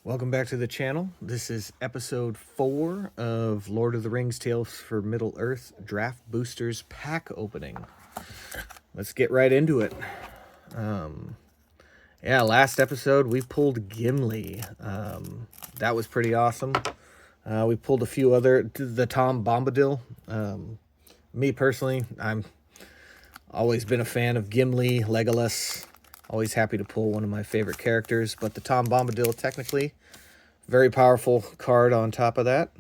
Welcome back to the channel. This is episode 4 of Lord of the Rings Tales for Middle-earth Draft Boosters pack opening. Let's get right into it. Last episode we pulled Gimli. That was pretty awesome. We pulled a few other, the Tom Bombadil. Me personally, I'm always been a fan of Gimli, Legolas. Always happy to pull one of my favorite characters, but the Tom Bombadil, technically, very powerful card on top of that.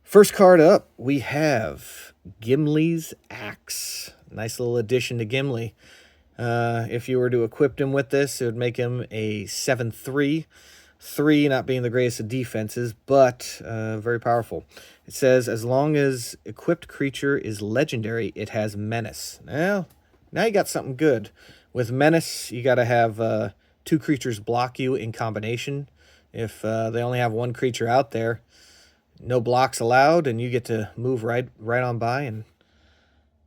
First card up, we have Gimli's Axe. Nice little addition to Gimli. If you were to equip him with this, it would make him a 7/3. 3 not being the greatest of defenses, but very powerful. It says, as long as equipped creature is legendary, it has menace. Well, now you got something good. With menace, you got to have 2 creatures block you in combination. If they only have 1 creature out there, no blocks allowed, and you get to move right on by and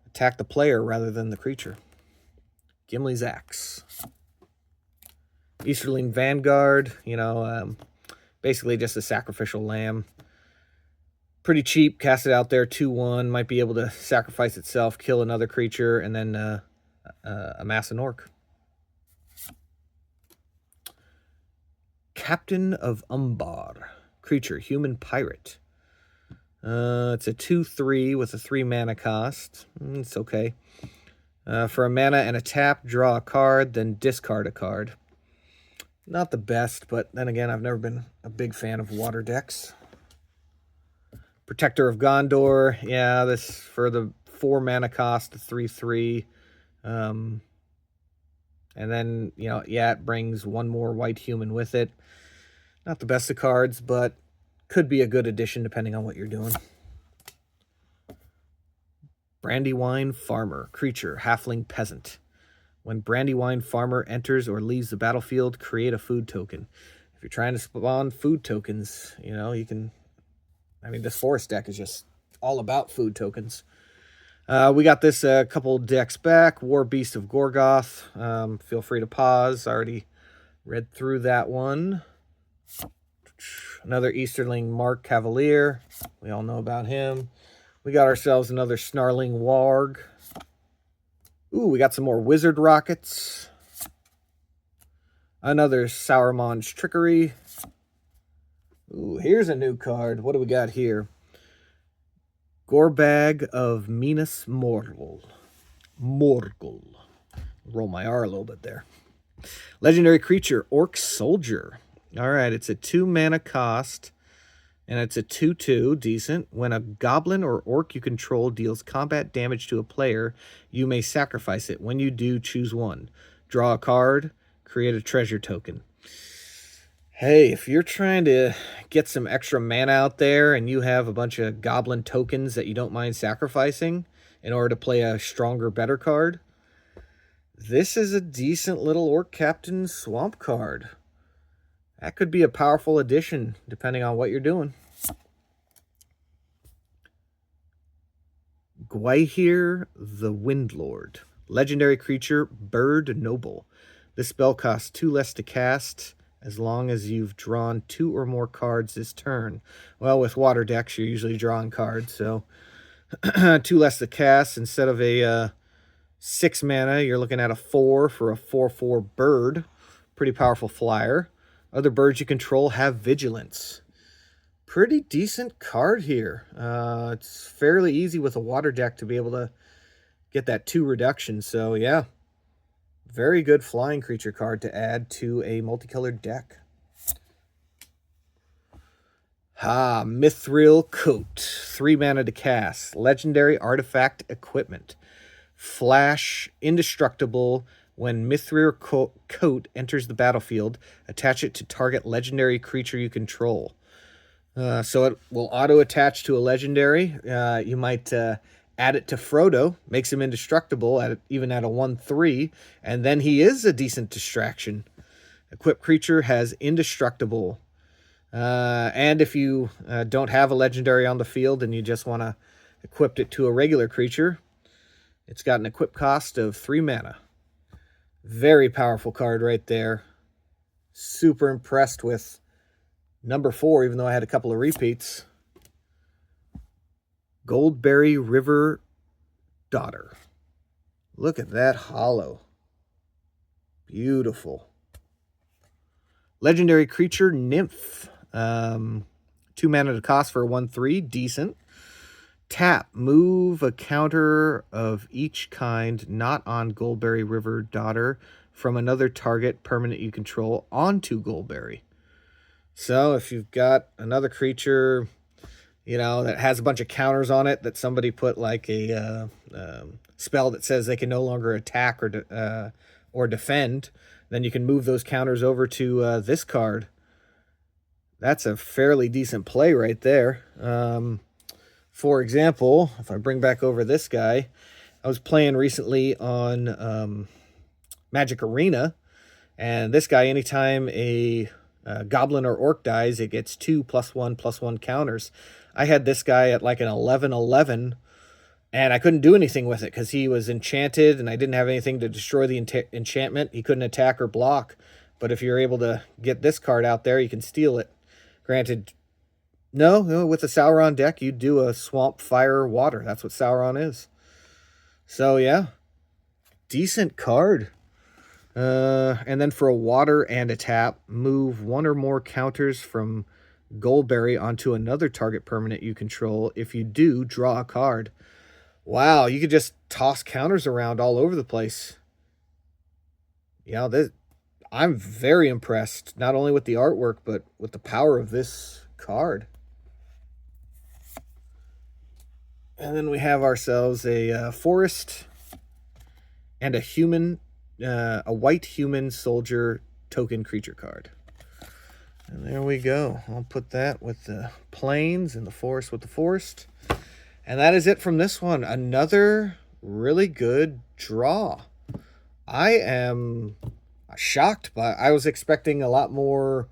attack the player rather than the creature. Gimli's Axe. Easterling Vanguard, basically just a sacrificial lamb. Pretty cheap, cast it out there, 2/1, might be able to sacrifice itself, kill another creature, and then amass an orc. Captain of Umbar. Creature, human pirate. It's a 2/3 with a 3 mana cost. It's okay. For a mana and a tap, draw a card, then discard a card. Not the best, but then again, I've never been a big fan of water decks. Protector of Gondor. Yeah, this for the 4 mana cost, 3/3. And then, it brings 1 more white human with it. Not the best of cards, but could be a good addition depending on what you're doing. Brandywine Farmer. Creature, halfling peasant. When Brandywine Farmer enters or leaves the battlefield, create a food token. If you're trying to spawn food tokens, you can... this forest deck is just all about food tokens. We got this a couple decks back. War Beast of Gorgoth. Feel free to pause. I already read through that one. Another Easterling Mark Cavalier. We all know about him. We got ourselves another Snarling Warg. Ooh, we got some more Wizard Rockets. Another Sauron's Trickery. Ooh, here's a new card. What do we got here? Gorbag of Minas Morgul. Roll my R a little bit there. Legendary creature, Orc Soldier. All right, it's a 2 mana cost, and it's a 2/2, decent. When a goblin or orc you control deals combat damage to a player, you may sacrifice it. When you do, choose 1. Draw a card, create a treasure token. Hey, if you're trying to get some extra mana out there and you have a bunch of goblin tokens that you don't mind sacrificing in order to play a stronger, better card, this is a decent little Orc Captain Swamp card. That could be a powerful addition, depending on what you're doing. Gwaihir the Windlord. Legendary creature, Bird Noble. This spell costs 2 less to cast, as long as you've drawn 2 or more cards this turn. Well, with water decks, you're usually drawing cards, so 2 less to cast. Instead of a 6 mana, you're looking at a 4 for a 4/4 bird. Pretty powerful flyer. Other birds you control have vigilance. Pretty decent card here. It's fairly easy with a water deck to be able to get that 2 reduction. So, yeah. Very good flying creature card to add to a multicolored deck. Mithril Coat. 3 mana to cast. Legendary artifact equipment. Flash, indestructible. When Mithril Coat enters the battlefield, attach it to target legendary creature you control. So it will auto-attach to a legendary. You might add it to Frodo, makes him indestructible, even at a 1/3, and then he is a decent distraction. Equipped creature has indestructible. And if you don't have a legendary on the field and you just want to equip it to a regular creature, it's got an equip cost of 3 mana. Very powerful card right there. Super impressed with Number 4, even though I had a couple of repeats, Goldberry River Daughter. Look at that holo. Beautiful. Legendary Creature Nymph. 2 mana to cost for a 1/3. Decent. Tap. Move a counter of each kind not on Goldberry River Daughter from another target permanent you control onto Goldberry. So if you've got another creature, you know, that has a bunch of counters on it, that somebody put like a spell that says they can no longer attack or defend, then you can move those counters over to this card. That's a fairly decent play right there. For example, if I bring back over this guy, I was playing recently on Magic Arena, and this guy, anytime a goblin or orc dies, it gets 2 +1/+1 counters. I had this guy at like an 11/11, and I couldn't do anything with it because he was enchanted, and I didn't have anything to destroy the enchantment. He couldn't attack or block. But if you're able to get this card out there, you can steal it. Granted, no, with the Sauron deck, you do a swamp, fire, water. That's what Sauron is. So, yeah, decent card. And then for a water and a tap, move 1 or more counters from Goldberry onto another target permanent you control. If you do, draw a card. Wow, you could just toss counters around all over the place. Yeah, I'm very impressed, not only with the artwork, but with the power of this card. And then we have ourselves a forest and a human, a white human soldier token creature card. And there we go. I'll put that with the plains and the forest with the forest. And that is it from this one. Another really good draw. I am shocked, but I was expecting a lot more,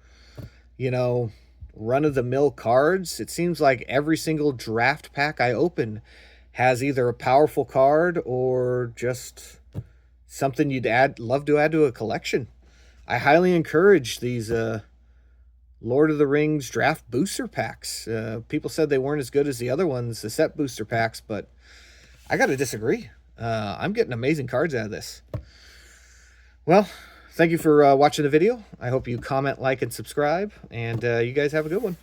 you know, run-of-the-mill cards. It seems like every single draft pack I open has either a powerful card or just something you'd love to add to a collection. I highly encourage these Lord of the Rings draft booster packs. People said they weren't as good as the other ones, the set booster packs, but I got to disagree. I'm getting amazing cards out of this. Well, thank you for watching the video. I hope you comment, like, and subscribe, and you guys have a good one.